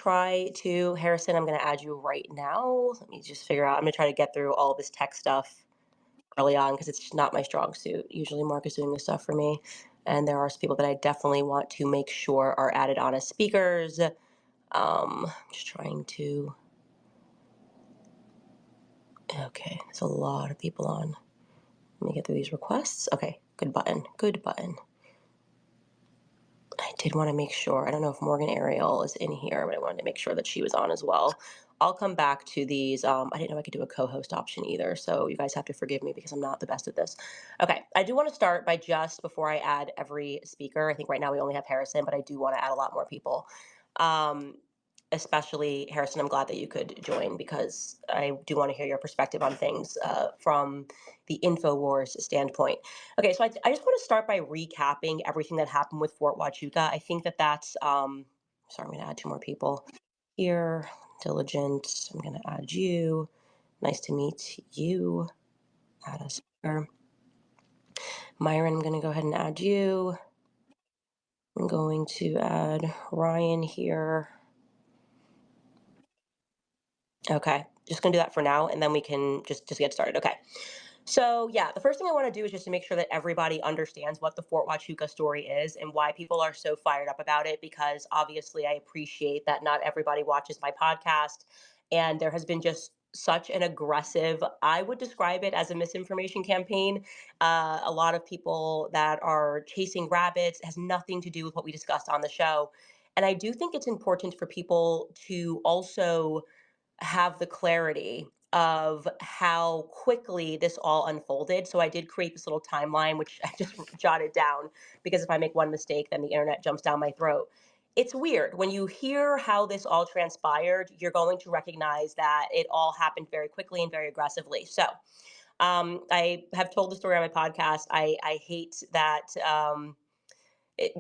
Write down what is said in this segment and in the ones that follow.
try to, Harrison, I'm going to add you right now. Let me just figure out. I'm going to try to get through all this tech stuff early on because it's just not my strong suit. Usually Mark is doing this stuff for me. And there are some people that I definitely want to make sure are added on as speakers. Just trying to, okay, there's a lot of people on. Let me get through these requests. Okay, good button, good button. I did want to make sure. I don't know if Morgan Ariel is in here, but I wanted to make sure that she was on as well. I'll come back to these. I didn't know I could do a co-host option either, so you guys have to forgive me because I'm not the best at this. Okay, I do want to start by just before I add every speaker. I think right now we only have Harrison, but I do want to add a lot more people. Um, Especially Harrison, I'm glad that you could join because I do want to hear your perspective on things from the InfoWars standpoint. Okay, so I just want to start by recapping everything that happened with Fort Huachuca. I think that that's, sorry, I'm going to add two more people here. Diligent, I'm going to add you. Nice to meet you. Add a speaker. Myron, I'm going to go ahead and add you. I'm going to add Ryan here. Okay, just going to do that for now, and then we can just get started. Okay. So yeah, the first thing I want to do is just to make sure that everybody understands what the Fort Huachuca story is and why people are so fired up about it. Because obviously, I appreciate that not everybody watches my podcast, and there has been just such an aggressive, I would describe it as a misinformation campaign. A lot of people that are chasing rabbits. It has nothing to do with what we discussed on the show. And I do think it's important for people to also have the clarity of how quickly this all unfolded. So I did create this little timeline, which I just jotted down because if I make one mistake, then the internet jumps down my throat. It's weird. When you hear how this all transpired, you're going to recognize that it all happened very quickly and very aggressively. So I have told the story on my podcast. I hate that.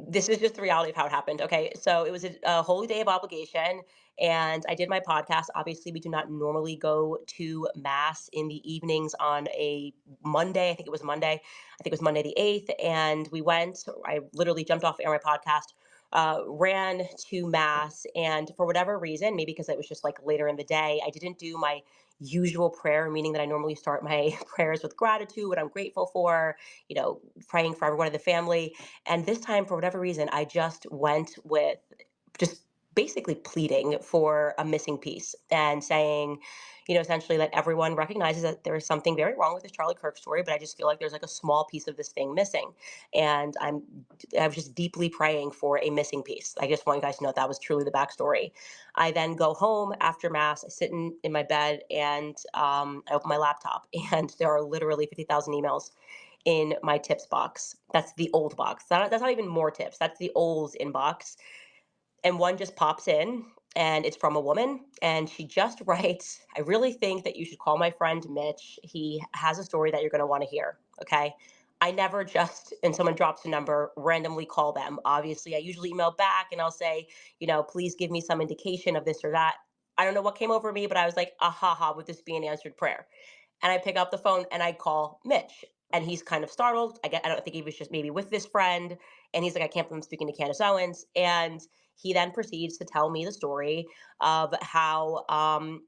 This is just the reality of how it happened. Okay. So it was a holy day of obligation, and I did my podcast. Obviously, we do not normally go to mass in the evenings on a Monday. I think it was Monday. I think it was Monday the 8th. And we went, I literally jumped off air my podcast, ran to mass. And for whatever reason, maybe because it was just like later in the day, I didn't do my usual prayer, meaning that I normally start my prayers with gratitude, what I'm grateful for, praying for everyone in the family. And this time, for whatever reason, I just went with just basically pleading for a missing piece and saying, essentially that everyone recognizes that there is something very wrong with this Charlie Kirk story, but I just feel like there's like a small piece of this thing missing. And I was just deeply praying for a missing piece. I just want you guys to know that was truly the backstory. I then go home after mass, I sit in my bed, and I open my laptop, and there are literally 50,000 emails in my tips box. That's the old box. That's not even more tips. That's the old inbox. And one just pops in, and it's from a woman. And she just writes, I really think that you should call my friend Mitch. He has a story that you're going to want to hear. Okay. I never just, and someone drops a number, randomly call them. Obviously, I usually email back and I'll say, please give me some indication of this or that. I don't know what came over me, but I was like, ha, would this be an answered prayer? And I pick up the phone and I call Mitch. And he's kind of startled. I don't think he was just maybe with this friend. And he's like, I can't believe I'm speaking to Candace Owens. And he then proceeds to tell me the story of how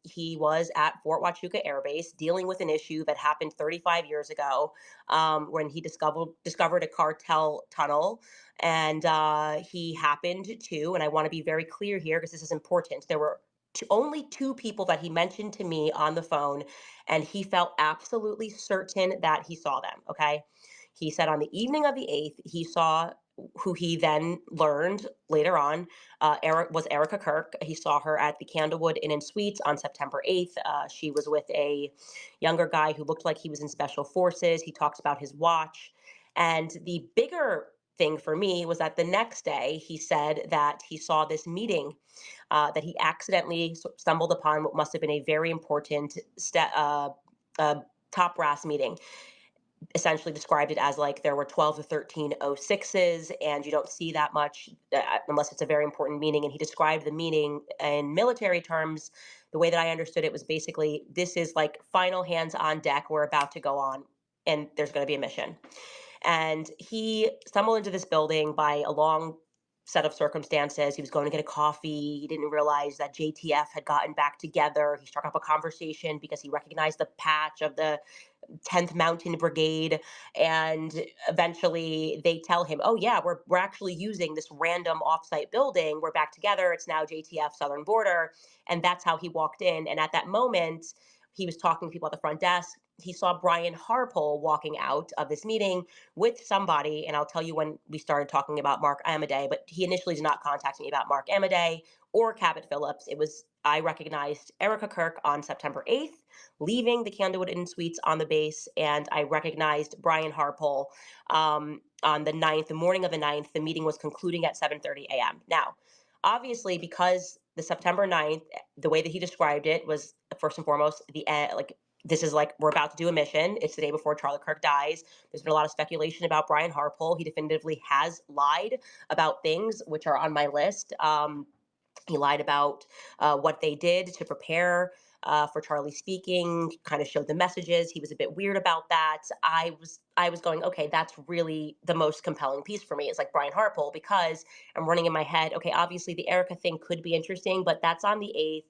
he was at Fort Huachuca Air Base dealing with an issue that happened 35 years ago when he discovered a cartel tunnel. And he happened to, and I want to be very clear here because this is important, there were only two people that he mentioned to me on the phone, and he felt absolutely certain that he saw them. Okay. He said on the evening of the 8th, he saw who he then learned later on was Erica Kirk. He saw her at the Candlewood Inn and Suites on September 8th. She was with a younger guy who looked like he was in special forces. He talks about his watch. And the bigger thing for me was that the next day he said that he saw this meeting that he accidentally stumbled upon what must have been a very important top brass meeting. Essentially described it as like there were 12 to 13 O6s, and you don't see that much unless it's a very important meeting. And he described the meeting in military terms. The way that I understood it was basically this is like final hands on deck. We're about to go on, and there's going to be a mission. And he stumbled into this building by a long set of circumstances. He was going to get a coffee. He didn't realize that JTF had gotten back together. He struck up a conversation because he recognized the patch of the 10th Mountain Brigade. And eventually they tell him, oh, yeah, we're actually using this random offsite building. We're back together. It's now JTF Southern Border. And that's how he walked in. And at that moment, he was talking to people at the front desk. He saw Brian Harpole walking out of this meeting with somebody. And I'll tell you when we started talking about Mark Amadei, but he initially did not contact me about Mark Amadei or Cabot Phillips. It was, I recognized Erica Kirk on September 8th, leaving the Candlewood Inn Suites on the base, and I recognized Brian Harpole on the 9th, the morning of the 9th. The meeting was concluding at 7:30 a.m. Now, obviously, because the September 9th, the way that he described it was, first and foremost, the like, this is like, we're about to do a mission. It's the day before Charlie Kirk dies. There's been a lot of speculation about Brian Harpole. He definitively has lied about things which are on my list. He lied about what they did to prepare for Charlie speaking, kind of showed the messages. He was a bit weird about that. I was going, okay, that's really the most compelling piece for me. It's like Brian Harpole, because I'm running in my head, okay, obviously the Erica thing could be interesting, but that's on the 8th.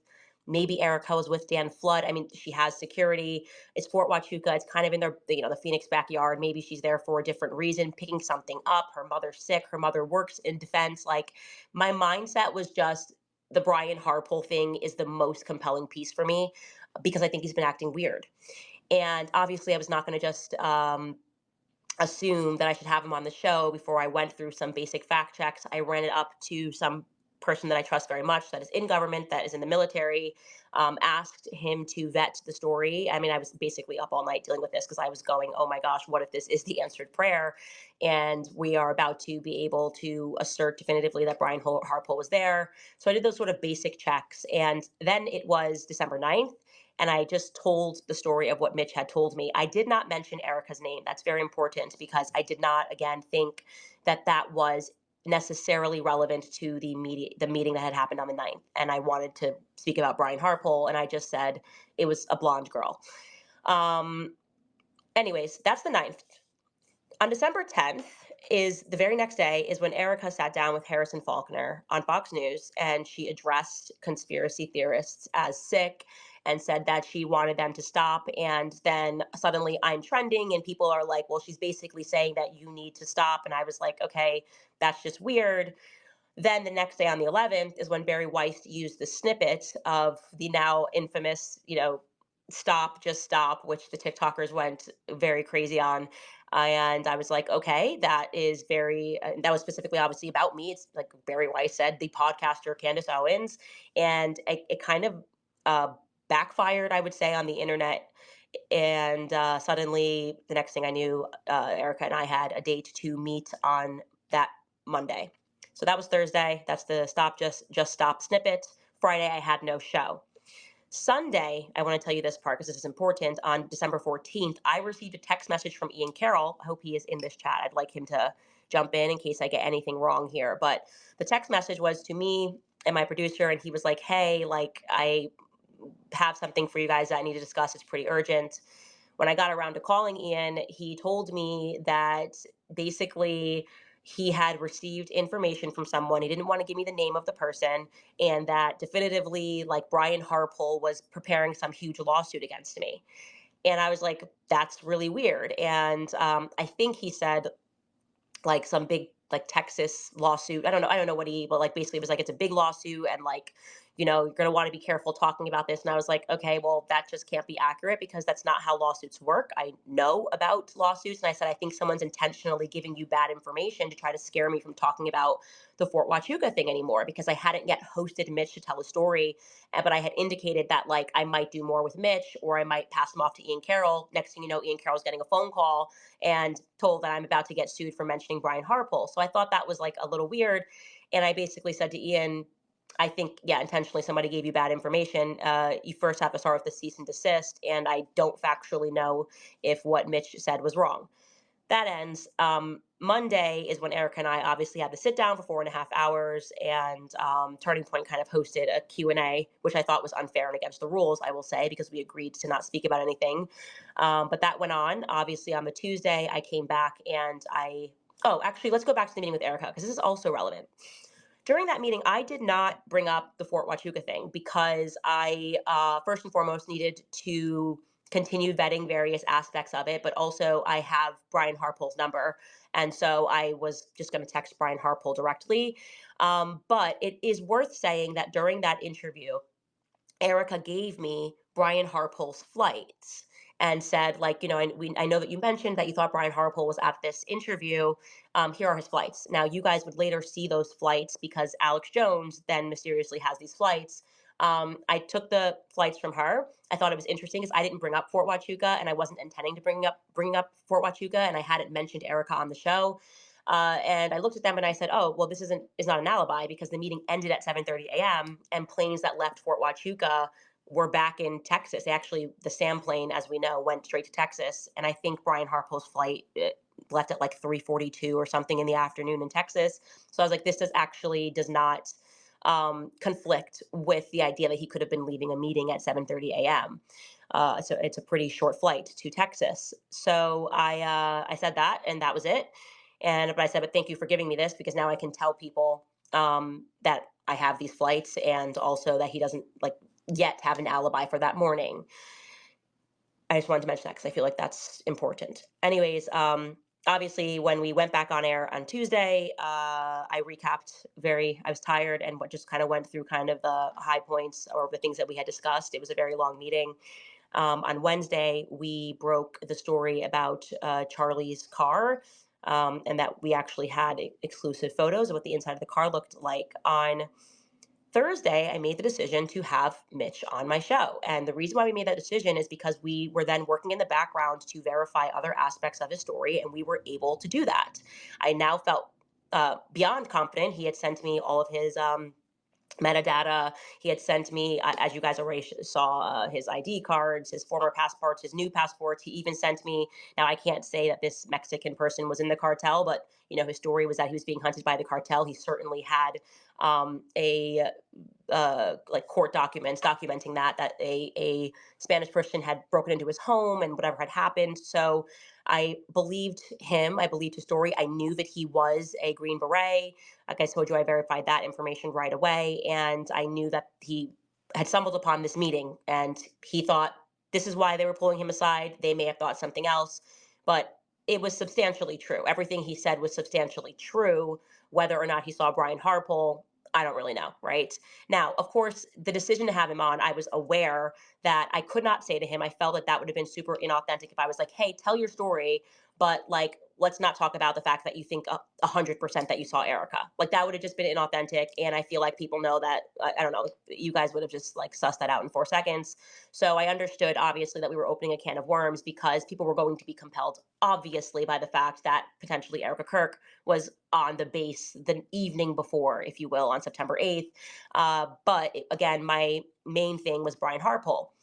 Maybe Erica was with Dan Flood. I mean, she has security. It's Fort Huachuca. It's kind of in their, the Phoenix backyard. Maybe she's there for a different reason, picking something up. Her mother's sick. Her mother works in defense. Like, my mindset was just, the Brian Harpole thing is the most compelling piece for me, because I think he's been acting weird. And obviously, I was not going to just assume that I should have him on the show before I went through some basic fact checks. I ran it up to some person that I trust very much, that is in government, that is in the military, asked him to vet the story. I mean, I was basically up all night dealing with this, because I was going, oh my gosh, what if this is the answered prayer? And we are about to be able to assert definitively that Brian Harpole was there. So I did those sort of basic checks. And then it was December 9th, and I just told the story of what Mitch had told me. I did not mention Erica's name. That's very important, because I did not, again, think that that was necessarily relevant to the meeting that had happened on the 9th. And I wanted to speak about Brian Harpole, and I just said it was a blonde girl. Um, Anyways, that's the 9th. On December 10th, is the very next day, is when Erica sat down with Harrison Faulkner on Fox News, and she addressed conspiracy theorists as sick, and said that she wanted them to stop. And then suddenly I'm trending, and people are like, well, she's basically saying that you need to stop. And I was like, okay, that's just weird. Then the next day, on the 11th, is when Barry Weiss used the snippet of the now infamous, stop, just stop, which the TikTokers went very crazy on. And I was like, okay, that is very, that was specifically obviously about me. It's like Barry Weiss said, the podcaster Candace Owens. And it kind of uh, backfired, I would say, on the internet. And suddenly, the next thing I knew, Erica and I had a date to meet on that Monday. So that was Thursday. That's the stop, just stop snippet. Friday, I had no show. Sunday, I want to tell you this part because this is important. On December 14th, I received a text message from Ian Carroll. I hope he is in this chat. I'd like him to jump in case I get anything wrong here. But the text message was to me and my producer, and he was like, hey, like, I have something for you guys that I need to discuss. It's pretty urgent. When I got around to calling Ian, he told me that basically he had received information from someone. He didn't want to give me the name of the person, and that definitively, like, Brian Harpole was preparing some huge lawsuit against me. And I was like, that's really weird. And I think he said, like, some big, like, Texas lawsuit. I don't know what but like, basically it was like, it's a big lawsuit, and like, you're going to want to be careful talking about this. And I was like, okay, well, that just can't be accurate, because that's not how lawsuits work. I know about lawsuits. And I said, I think someone's intentionally giving you bad information to try to scare me from talking about the Fort Huachuca thing anymore, because I hadn't yet hosted Mitch to tell a story. But I had indicated that, like, I might do more with Mitch, or I might pass him off to Ian Carroll. Next thing you know, Ian Carroll's getting a phone call and told that I'm about to get sued for mentioning Brian Harpole. So I thought that was, like, a little weird. And I basically said to Ian, I think, yeah, intentionally somebody gave you bad information. You first have to start with the cease and desist. And I don't factually know if what Mitch said was wrong. That ends. Monday is when Erica and I obviously had to sit down for 4.5 hours, and Turning Point kind of hosted a Q&A, which I thought was unfair and against the rules, I will say, because we agreed to not speak about anything. But that went on. Obviously, on the Tuesday, I came back, and oh, actually, let's go back to the meeting with Erica, because this is also relevant. During that meeting, I did not bring up the Fort Huachuca thing because I, first and foremost, needed to continue vetting various aspects of it, but also I have Brian Harpole's number. And so I was just going to text Brian Harpole directly. But it is worth saying that during that interview, Erica gave me Brian Harpole's flights and said, like, I know that you mentioned that you thought Brian Harpole was at this interview. Here are his flights. Now, you guys would later see those flights because Alex Jones then mysteriously has these flights. I took the flights from her. I thought it was interesting because I didn't bring up Fort Huachuca and I wasn't intending to bring up Fort Huachuca, and I hadn't mentioned Erica on the show. And I looked at them and I said, "Oh, well, this is not an alibi because the meeting ended at 7:30 a.m. and planes that left Fort Huachuca were back in Texas. They actually, the SAM plane, as we know, went straight to Texas. And I think Brian Harpo's flight left at like 3:42 or something in the afternoon in Texas. So I was like, this does not conflict with the idea that he could have been leaving a meeting at 7:30 a.m. So it's a pretty short flight to Texas. So I said that, and that was it. But I said, but thank you for giving me this because now I can tell people that I have these flights, and also that he doesn't like yet have an alibi for that morning. I just wanted to mention that because I feel like that's important. Anyways, obviously, when we went back on air on Tuesday, I recapped I was tired and what just kind of went through kind of the high points or the things that we had discussed. It was a very long meeting. On Wednesday, we broke the story about Charlie's car, and that we actually had exclusive photos of what the inside of the car looked like. On Thursday, I made the decision to have Mitch on my show. And the reason why we made that decision is because we were then working in the background to verify other aspects of his story, and we were able to do that. I now felt beyond confident. He had sent me all of his metadata. He had sent me, as you guys already saw, his ID cards, his former passports, his new passports. He even sent me, now I can't say that this Mexican person was in the cartel, but his story was that he was being hunted by the cartel. He certainly had a like court documents documenting that a Spanish person had broken into his home and whatever had happened. So I believed him. I believed his story. I knew that he was a Green Beret. Like I told you, I verified that information right away, and I knew that he had stumbled upon this meeting, and he thought this is why they were pulling him aside. They may have thought something else, but it was substantially true. Everything he said was substantially true. Whether or not he saw Brian Harpole, I don't really know, right? Now, of course, the decision to have him on, I was aware that I could not say to him, I felt that that would have been super inauthentic if I was like, hey, tell your story, but like, let's not talk about the fact that you think 100% that you saw Erica. Like that would have just been inauthentic. And I feel like people know that, I don't know, you guys would have just like sussed that out in 4 seconds. So I understood obviously that we were opening a can of worms because people were going to be compelled, obviously, by the fact that potentially Erica Kirk was on the base the evening before, if you will, on September 8th. But again, my main thing was Brian Harpole.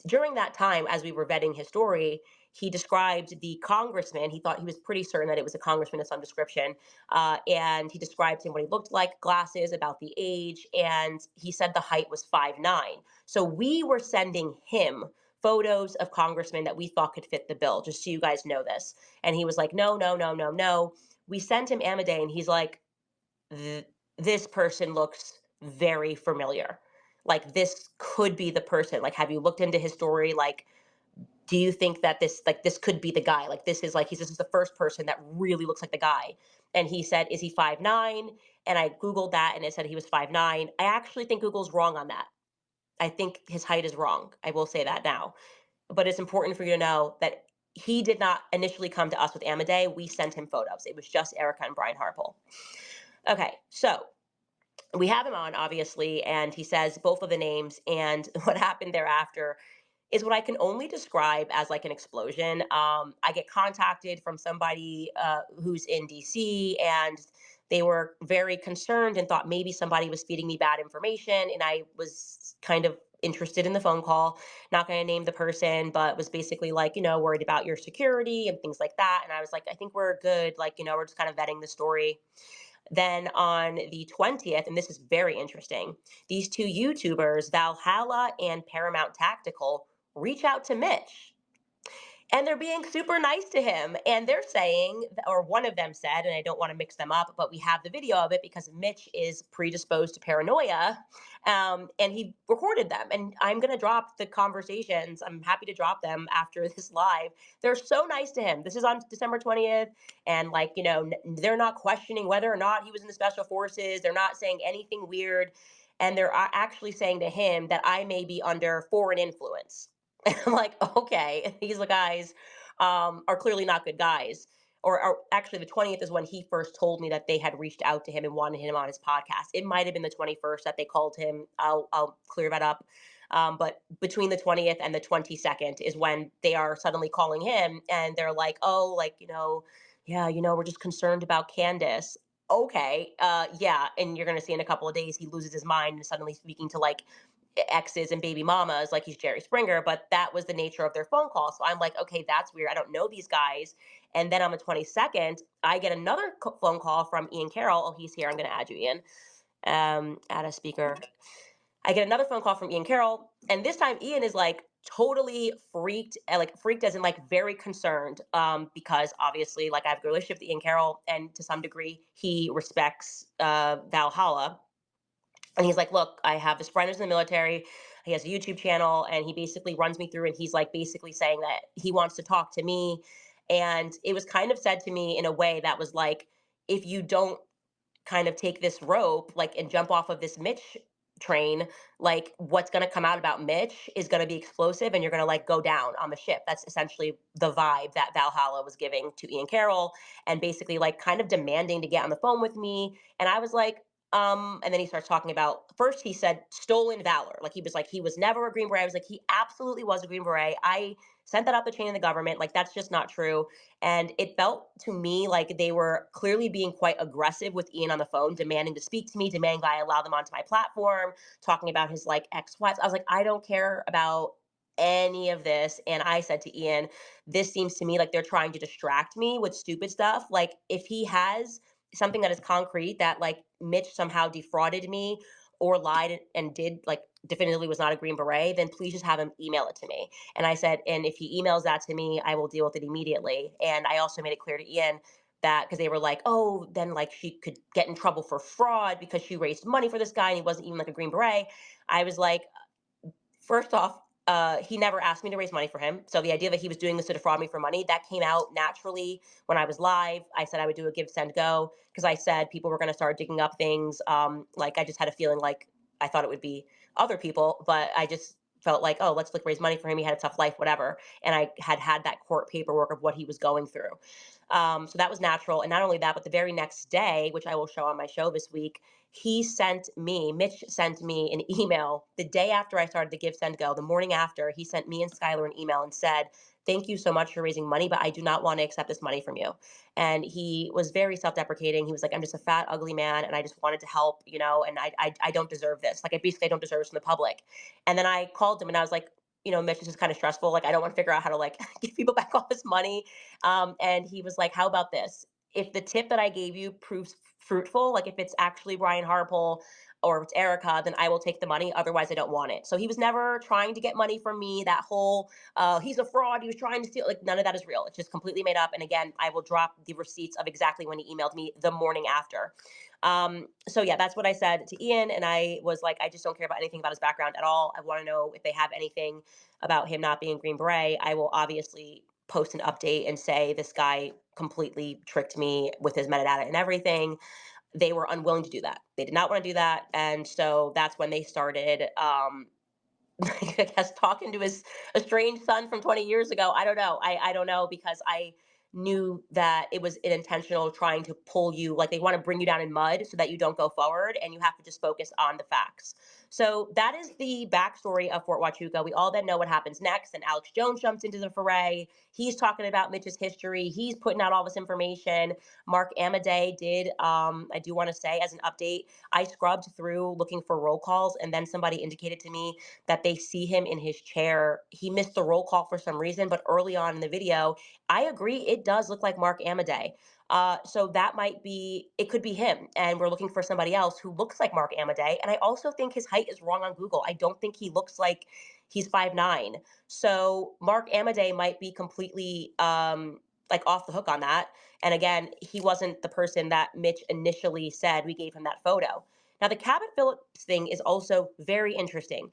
During that time, as we were vetting his story, he described the congressman. He thought he was pretty certain that it was a congressman of some description. And he described him what he looked like, glasses, about the age, and he said the height was 5'9". So we were sending him photos of congressmen that we thought could fit the bill, just so you guys know this. And he was like, no, no, no, no, no. We sent him Amadei, and he's like, this person looks very familiar. Like this could be the person. Like, have you looked into his story? Like, do you think that this could be the guy? Like this is the first person that really looks like the guy. And he said, is he 5'9"? And I Googled that and it said he was 5'9". I actually think Google's wrong on that. I think his height is wrong. I will say that now. But it's important for you to know that he did not initially come to us with Amadei. We sent him photos. It was just Erica and Brian Harpole. Okay, so we have him on, obviously, and he says both of the names. And what happened thereafter is what I can only describe as like an explosion. I get contacted from somebody who's in DC, and they were very concerned and thought maybe somebody was feeding me bad information. And I was kind of interested in the phone call, not going to name the person, but was basically like, worried about your security and things like that. And I was like, I think we're good. Like, we're just kind of vetting the story. Then on the 20th, and this is very interesting, these two YouTubers, Valhalla and Paramount Tactical, reach out to Mitch. and they're being super nice to him. And they're saying, or one of them said, and I don't want to mix them up, but we have the video of it because Mitch is predisposed to paranoia. And he recorded them. And I'm going to drop the conversations. I'm happy to drop them after this live. They're so nice to him. This is on December 20th. And, like, they're not questioning whether or not he was in the special forces. They're not saying anything weird. And they're actually saying to him that I may be under foreign influence. And I'm like, okay. And these guys are clearly not good guys. Or actually, the 20th is when he first told me that they had reached out to him and wanted him on his podcast. It might have been the 21st that they called him. I'll clear that up. But between the 20th and the 22nd is when they are suddenly calling him, and they're like, oh, like, yeah, we're just concerned about Candace. Okay. Yeah. And you're going to see in a couple of days, he loses his mind and suddenly speaking to like exes and baby mamas like he's Jerry Springer, but that was the nature of their phone call. So I'm like, okay, that's weird. I don't know these guys. And then on the 22nd, I get another phone call from Ian Carroll. Oh, he's here. I'm going to add you, Ian. Add a speaker. I get another phone call from Ian Carroll, and this time Ian is like totally freaked, like freaked as in like very concerned, because obviously like I have a good relationship with Ian Carroll, and to some degree he respects Valhalla. And he's like, look, I have this friend who's in the military. He has a YouTube channel, and he basically runs me through, and he's like basically saying that he wants to talk to me. And it was kind of said to me in a way that was like, if you don't kind of take this rope, like, and jump off of this Mitch train, like, what's going to come out about Mitch is going to be explosive, and you're going to like go down on the ship. That's essentially the vibe that Valhalla was giving to Ian Carroll, and basically like kind of demanding to get on the phone with me. And I was like, and then he starts talking about, first he said stolen valor. Like, he was like, he was never a Green Beret. I was like, he absolutely was a Green Beret. I sent that up the chain of the government. Like, that's just not true. And it felt to me like they were clearly being quite aggressive with Ian on the phone, demanding to speak to me, demanding I allow them onto my platform, talking about his like ex-wives. I was like, I don't care about any of this. And I said to Ian, this seems to me like they're trying to distract me with stupid stuff. Like, if he has something that is concrete that like Mitch somehow defrauded me or lied and did like definitively was not a Green Beret, then please just have him email it to me. And I said, and if he emails that to me, I will deal with it immediately. And I also made it clear to Ian that, because they were like, oh, then like she could get in trouble for fraud because she raised money for this guy and he wasn't even like a Green Beret. I was like, first off, he never asked me to raise money for him. So the idea that he was doing this to defraud me for money, that came out naturally when I was live. I said I would do a give, send, go, because I said people were going to start digging up things. Like, I just had a feeling like I thought it would be other people, but I just felt like, oh, let's like raise money for him. He had a tough life, whatever. And I had that court paperwork of what he was going through. So that was natural. And not only that, but the very next day, which I will show on my show this week, Mitch sent me an email the day after I started the Give, Send, Go. The morning after, he sent me and Skylar an email and said, thank you so much for raising money, but I do not want to accept this money from you. And he was very self-deprecating. He was like, I'm just a fat, ugly man, and I just wanted to help, and I don't deserve this. Like, I don't deserve this from the public. And then I called him and I was like, Mitch, this is kind of stressful. Like, I don't want to figure out how to like give people back all this money. And he was like, how about this? If the tip that I gave you proves fruitful, like if it's actually Brian Harpole or if it's Erica, then I will take the money. Otherwise, I don't want it. So he was never trying to get money from me. That whole, he's a fraud. He was trying to steal. Like, none of that is real. It's just completely made up. And again, I will drop the receipts of exactly when he emailed me the morning after. So yeah, that's what I said to Ian. And I was like, I just don't care about anything about his background at all. I want to know if they have anything about him not being Green Beret. I will obviously post an update and say this guy completely tricked me with his metadata and everything. They were unwilling to do that. They did not want to do that. And so that's when they started, I guess, talking to his estranged son from 20 years ago. I don't know. I don't know, because I knew that it was an intentional trying to pull you, like they want to bring you down in mud so that you don't go forward and you have to just focus on the facts. So that is the backstory of Fort Huachuca. We all then know what happens next. And Alex Jones jumps into the foray. He's talking about Mitch's history. He's putting out all this information. Mark Amadei did, I do want to say as an update, I scrubbed through looking for roll calls, and then somebody indicated to me that they see him in his chair. He missed the roll call for some reason, but early on in the video, I agree, it does look like Mark Amadei. So that might be, it could be him. And we're looking for somebody else who looks like Mark Amadei. And I also think his height is wrong on Google. I don't think he looks like He's 5'9". So Mark Amadei might be completely like off the hook on that. And again, he wasn't the person that Mitch initially said we gave him that photo. Now, the Cabot Phillips thing is also very interesting.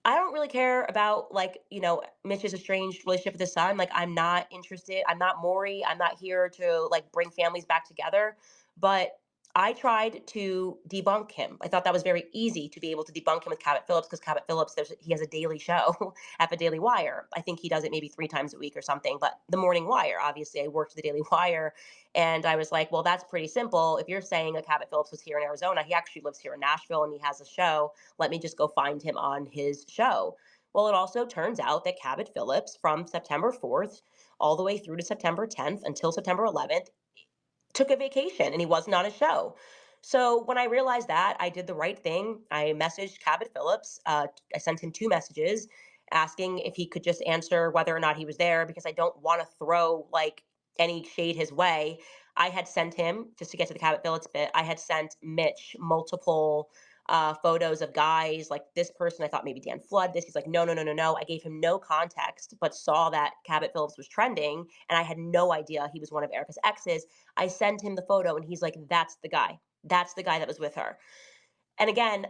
I don't really care about like, Mitch's estranged relationship with his son. Like, I'm not interested. I'm not Maury. I'm not here to like bring families back together. But I tried to debunk him. I thought that was very easy to be able to debunk him with Cabot Phillips because Cabot Phillips, he has a daily show at the Daily Wire. I think he does it maybe 3 times a week or something. But the Morning Wire, obviously, I worked the Daily Wire, and I was like, well, that's pretty simple. If you're saying that Cabot Phillips was here in Arizona, he actually lives here in Nashville and he has a show. Let me just go find him on his show. Well, it also turns out that Cabot Phillips, from September 4th all the way through to September 10th until September 11th, took a vacation and he wasn't on his show. So when I realized that, I did the right thing. I messaged Cabot Phillips. I sent him 2 messages asking if he could just answer whether or not he was there because I don't want to throw like any shade his way. I had sent him, just to get to the Cabot Phillips bit, I had sent Mitch multiple photos of guys like this person. I thought maybe Dan Flood, this. He's like, no, no, no, no, no. I gave him no context, but saw that Cabot Phillips was trending and I had no idea he was one of Erica's exes. I sent him the photo and he's like, that's the guy. That's the guy that was with her. And again,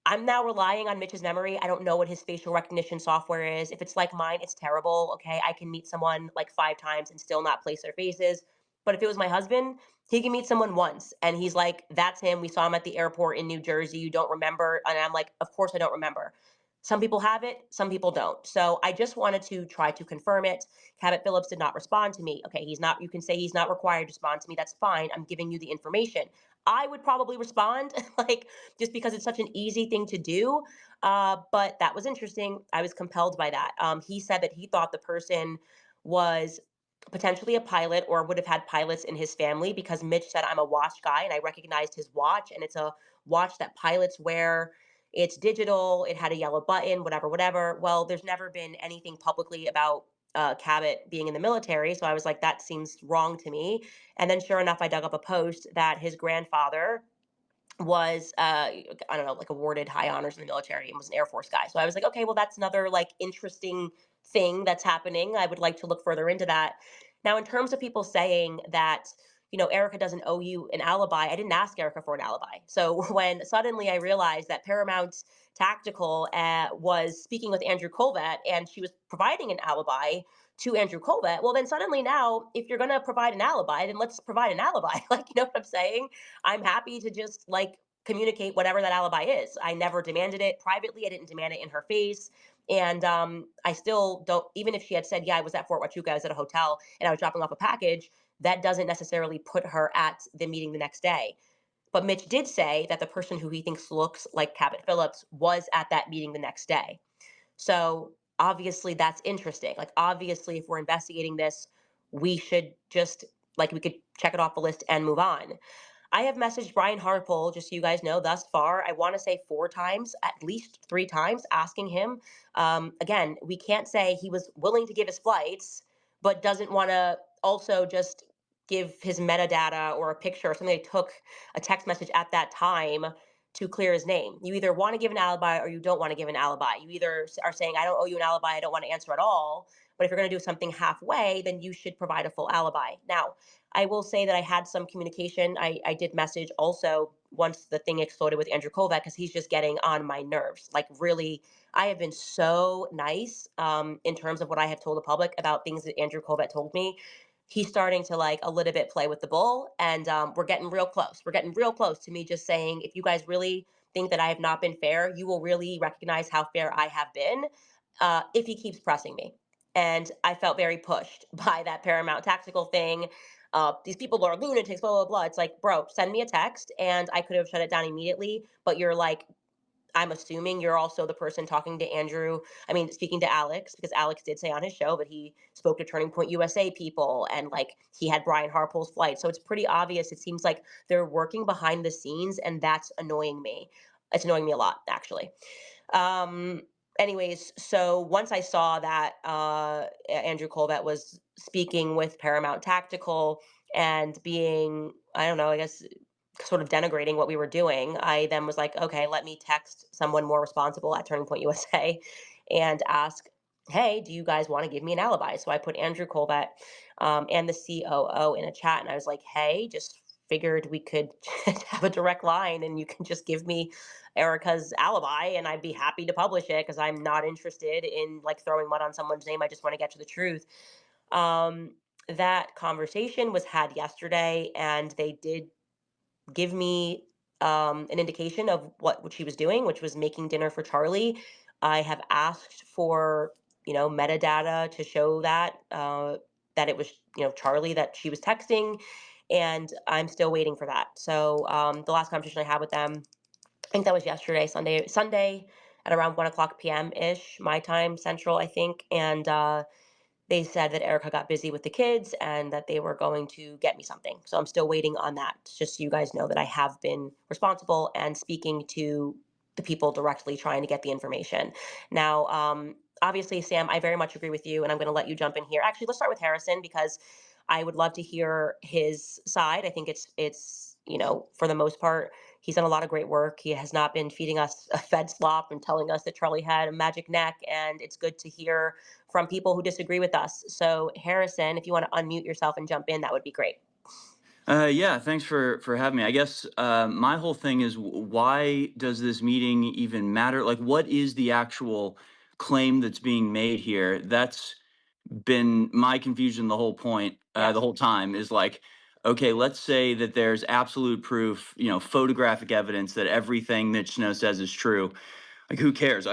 I'm now relying on Mitch's memory. I don't know what his facial recognition software is. If it's like mine, it's terrible. Okay. I can meet someone like 5 times and still not place their faces. But if it was my husband, he can meet someone once and he's like, that's him. We saw him at the airport in New Jersey. You don't remember. And I'm like, of course I don't remember. Some people have it, some people don't. So I just wanted to try to confirm it. Cabot Phillips did not respond to me. Okay, he's not, you can say he's not required to respond to me. That's fine. I'm giving you the information. I would probably respond, like, just because it's such an easy thing to do. But that was interesting. I was compelled by that. He said that he thought the person was potentially a pilot or would have had pilots in his family because Mitch said, I'm a watch guy. And I recognized his watch. And it's a watch that pilots wear. It's digital. It had a yellow button, whatever, whatever. Well, there's never been anything publicly about Cabot being in the military. So I was like, that seems wrong to me. And then sure enough, I dug up a post that his grandfather was I don't know, like awarded high honors in the military and was an Air Force guy. So I was like, okay, well that's another like interesting thing that's happening. I would like to look further into that. Now, in terms of people saying that, Erica doesn't owe you an alibi, I didn't ask Erica for an alibi. So when suddenly I realized that Paramount Tactical was speaking with Andrew Colvett and she was providing an alibi to Andrew Colvett, well, then suddenly now, if you're going to provide an alibi, then let's provide an alibi. Like, you know what I'm saying? I'm happy to just like communicate whatever that alibi is. I never demanded it privately. I didn't demand it in her face. And I still don't, even if she had said, yeah, I was at Fort Huachuca, I was at a hotel and I was dropping off a package, that doesn't necessarily put her at the meeting the next day. But Mitch did say that the person who he thinks looks like Cabot Phillips was at that meeting the next day. So obviously that's interesting. Like, obviously, if we're investigating this, we should just, like, we could check it off the list and move on. I have messaged Brian Harpole, just so you guys know, thus far, I want to say 4 times, at least 3 times, asking him. Again, we can't say he was willing to give his flights, but doesn't want to also just give his metadata or a picture or something they took a text message at that time to clear his name. You either want to give an alibi or you don't want to give an alibi. You either are saying, I don't owe you an alibi, I don't want to answer at all. But if you're going to do something halfway, then you should provide a full alibi. Now, I will say that I had some communication. I did message also once the thing exploded with Andrew Kovac because he's just getting on my nerves. Like, really, I have been so nice in terms of what I have told the public about things that Andrew Kovac told me. He's starting to like a little bit play with the bull, and we're getting real close. We're getting real close to me just saying, if you guys really think that I have not been fair, you will really recognize how fair I have been if he keeps pressing me. And I felt very pushed by that Paramount Tactical thing. These people are lunatics, blah, blah, blah. It's like, bro, send me a text and I could have shut it down immediately. But you're like, I'm assuming you're also the person talking to Andrew. I mean, speaking to Alex, because Alex did say on his show that he spoke to Turning Point USA people and like he had Brian Harpole's flight. So it's pretty obvious. It seems like they're working behind the scenes and that's annoying me. It's annoying me a lot, actually. Um, anyways, so once I saw that Andrew Colbert was speaking with Paramount Tactical and being, I don't know, I guess sort of denigrating what we were doing, I then was like, okay, let me text someone more responsible at Turning Point USA and ask, hey, do you guys want to give me an alibi? So I put Andrew Colbert and the COO in a chat, and I was like, hey, just figured we could have a direct line and you can just give me Erica's alibi and I'd be happy to publish it because I'm not interested in like throwing mud on someone's name. I just want to get to the truth. Um, that conversation was had yesterday, and they did give me an indication of what she was doing, which was making dinner for Charlie. I have asked for metadata to show that it was Charlie that she was texting, and I'm still waiting for that. So the last conversation I had with them, I think that was yesterday, Sunday at around 1 o'clock p.m. ish, my time, Central, I think, and they said that Erica got busy with the kids and that they were going to get me something. So I'm still waiting on that. Just so you guys know that I have been responsible and speaking to the people directly trying to get the information. Now, obviously, Sam, I very much agree with you, and I'm going to let you jump in here. Actually, let's start with Harrison because I would love to hear his side. I think it's for the most part, he's done a lot of great work. He has not been feeding us a fed slop and telling us that Charlie had a magic neck, and it's good to hear from people who disagree with us. So, Harrison, if you want to unmute yourself and jump in, that would be great. Yeah, thanks for having me. I guess my whole thing is why does this meeting even matter? Like, what is the actual claim that's being made here? That's been my confusion the whole point, Yeah. the whole time is like, okay, let's say that there's absolute proof, photographic evidence that everything that Snow says is true. Like, who cares?